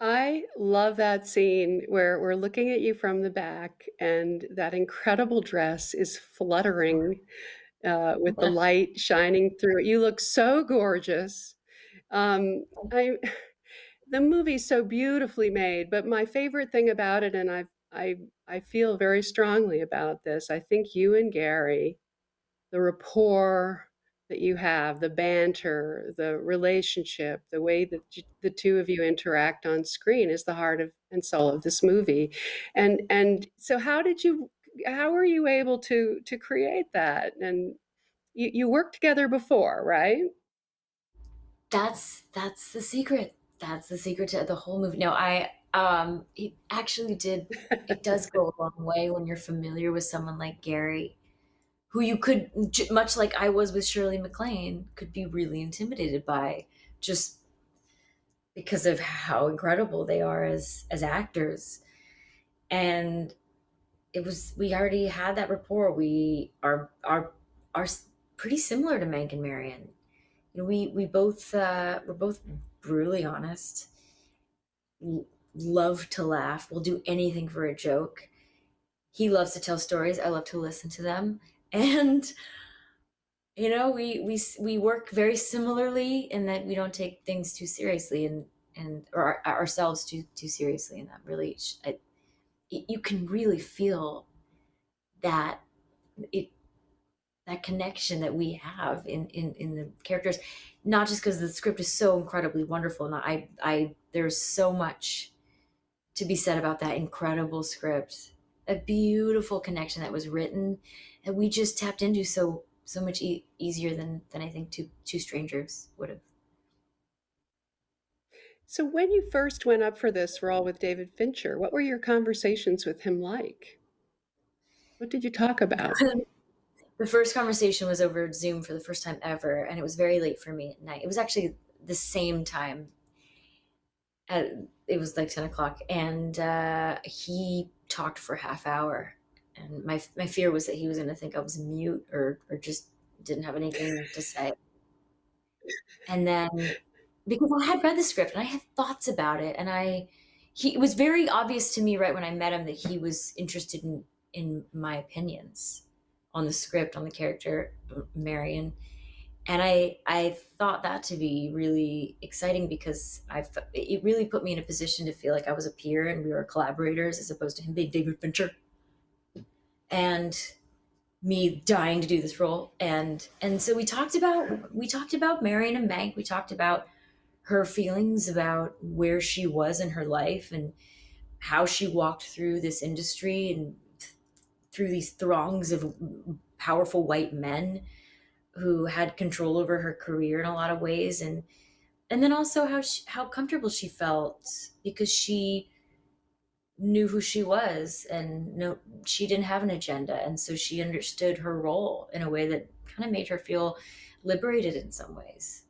I love that scene where we're looking at you from the back and that incredible dress is fluttering with the light shining through it. You look so gorgeous. I the movie's so beautifully made, but my favorite thing about it, and I feel very strongly about this. I think you and Gary, the rapport that you have, the banter, the relationship, the way that the two of you interact on screen is the heart of and soul of this movie. And so how were you able to create that? And you worked together before, right? That's the secret. That's the secret to the whole movie. No, I it actually did. It does go a long way when you're familiar with someone like Gary, who you could, much like I was with Shirley MacLaine, could be really intimidated by, just because of how incredible they are as actors. And it was, we already had that rapport. We are pretty similar to Mank and Marion. You know, we both we're both brutally honest, love to laugh. We'll do anything for a joke. He loves to tell stories. I love to listen to them. And you know, we work very similarly in that we don't take things too seriously, and or ourselves too seriously. And that really, you can really feel that it that connection that we have in the characters, not just because the script is so incredibly wonderful. And I there's so much to be said about that incredible script, a beautiful connection that was written, and we just tapped into so much easier than I think two strangers would have. So when you first went up for this role with David Fincher, what were your conversations with him like? What did you talk about? The first conversation was over Zoom for the first time ever, and it was very late for me at night. It was actually the same time. It was like 10 o'clock, and he talked for a half hour. And my fear was that he was going to think I was mute, or just didn't have anything to say. And then, because I had read the script and I had thoughts about it, and it was very obvious to me right when I met him that he was interested in my opinions on the script, on the character Marion. And I thought that to be really exciting, because it really put me in a position to feel like I was a peer and we were collaborators, as opposed to him being David Fincher and me dying to do this role. And so we talked about Marion and Mank. We talked about her feelings about where she was in her life, and how she walked through this industry and through these throngs of powerful white men who had control over her career in a lot of ways. And then also how comfortable she felt, because she knew who she was, and no, she didn't have an agenda, and so she understood her role in a way that kind of made her feel liberated in some ways.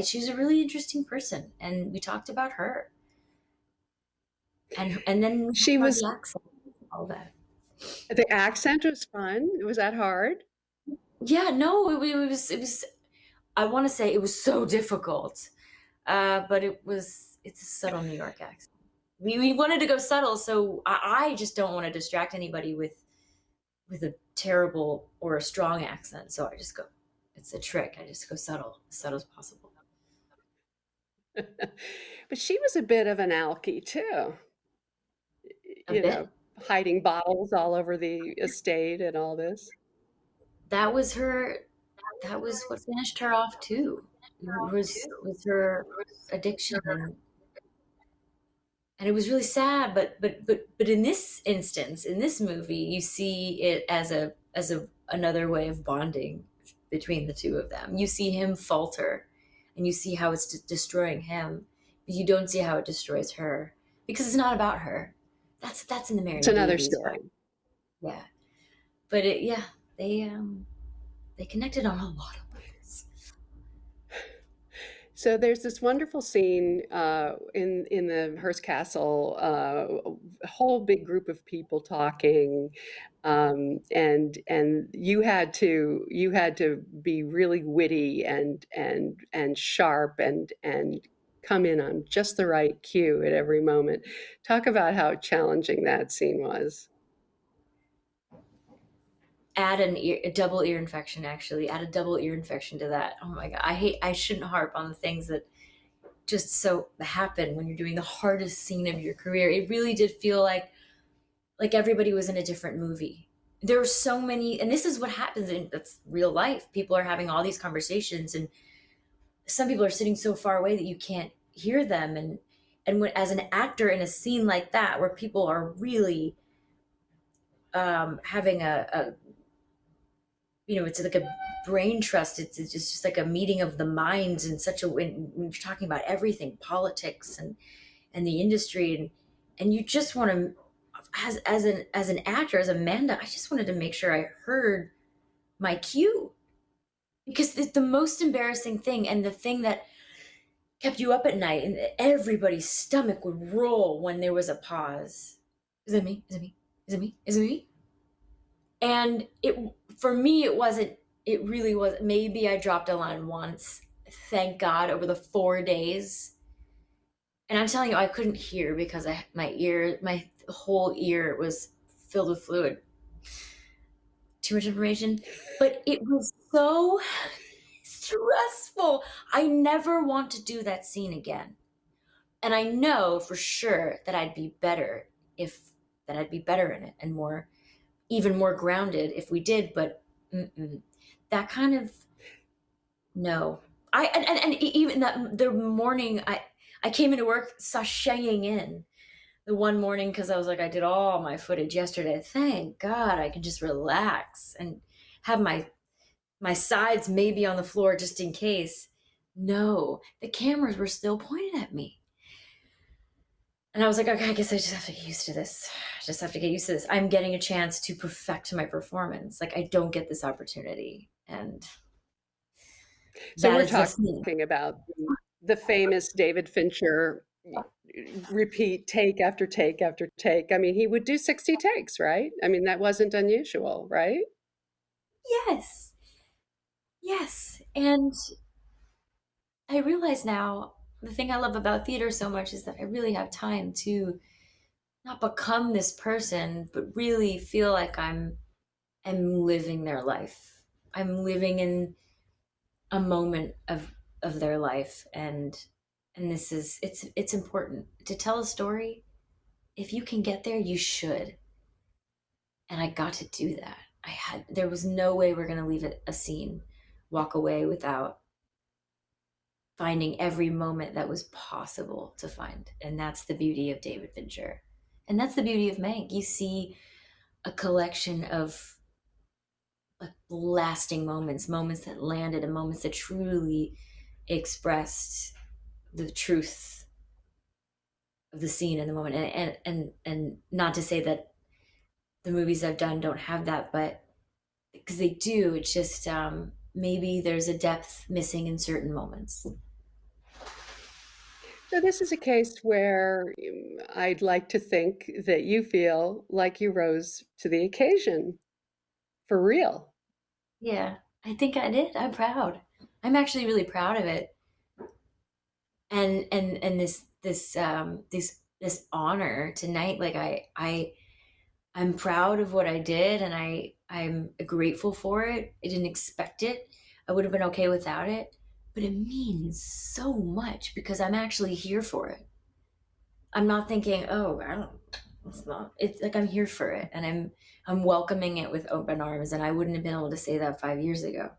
She was a really interesting person, and we talked about her, and then we talked She about was the accent, all that. The accent was fun. Was that hard? Yeah, no, it was. I want to say it was so difficult, but it's a subtle New York accent. We wanted to go subtle, so I just don't want to distract anybody with a terrible or a strong accent. So I just go, it's a trick. I just go subtle, as subtle as possible. But she was a bit of an alky too, A you bit. know, hiding bottles all over the estate and all this. That was her. That was what finished her off too. Was her addiction, and it was really sad. But in this instance, in this movie, you see it as a another way of bonding between the two of them. You see him falter, and you see how it's destroying him, but you don't see how it destroys her, because it's not about her. That's in the It's Marion another Davies part. story. Yeah, but yeah, they connected on a lot of levels. So there's this wonderful scene in the Hearst Castle, a whole big group of people talking, and you had to be really witty and sharp and come in on just the right cue at every moment. Talk about how challenging that scene was. Add a double ear infection. Actually, add a double ear infection to that. Oh my god, I shouldn't harp on the things that just so happen when you're doing the hardest scene of your career. It really did feel like everybody was in a different movie. There were so many, and this is what happens in that's real life. People are having all these conversations, and some people are sitting so far away that you can't hear them. And when, as an actor in a scene like that, where people are really having a it's like a brain trust. It's just like a meeting of the minds in such a when you're talking about everything, politics and the industry, and you just want to as an actor, as Amanda, I just wanted to make sure I heard my cue, because it's the most embarrassing thing, and the thing that kept you up at night, and everybody's stomach would roll when there was a pause. Is it me? Is it me? Is it me? Is it me? And it for me it wasn't. It really was. Maybe I dropped a line once. Thank God, over the 4 days. And I'm telling you, I couldn't hear because my whole ear was filled with fluid. Too much information, but it was so stressful. I never want to do that scene again. And I know for sure that if I'd be better in it, and even more grounded if we did. But that kind of no. And even that the morning I came into work sashaying in the one morning, because I was like, I did all my footage yesterday. Thank God I can just relax and have my sides maybe on the floor just in case. No, the cameras were still pointed at me. And I was like, okay, I guess I just have to get used to this. I just have to get used to this. I'm getting a chance to perfect my performance. Like, I don't get this opportunity. And So that we're is the thing. talking about the famous David Fincher repeat take after take after take. I mean, he would do 60 takes, right? I mean, that wasn't unusual, right? Yes. Yes. And I realize now the thing I love about theater so much is that I really have time to not become this person, but really feel like I'm living their life. I'm living in a moment of their life, and this is it's important to tell a story. If you can get there, you should. And I got to do that. There was no way we're going to leave a scene, walk away without finding every moment that was possible to find. And that's the beauty of David Fincher. And that's the beauty of Mank. You see a collection of like lasting moments that landed, and moments that truly expressed the truth of the scene in the moment. And not to say that the movies I've done don't have that, but because they do, it's just maybe there's a depth missing in certain moments. So this is a case where I'd like to think that you feel like you rose to the occasion for real. Yeah, I think I did. I'm proud. I'm actually really proud of it. And this honor tonight, like I'm proud of what I did, and I'm grateful for it. I didn't expect it. I would have been okay without it, but it means so much because I'm actually here for it. I'm not thinking, oh, I don't. It's not. It's like I'm here for it, and I'm welcoming it with open arms. And I wouldn't have been able to say that 5 years ago.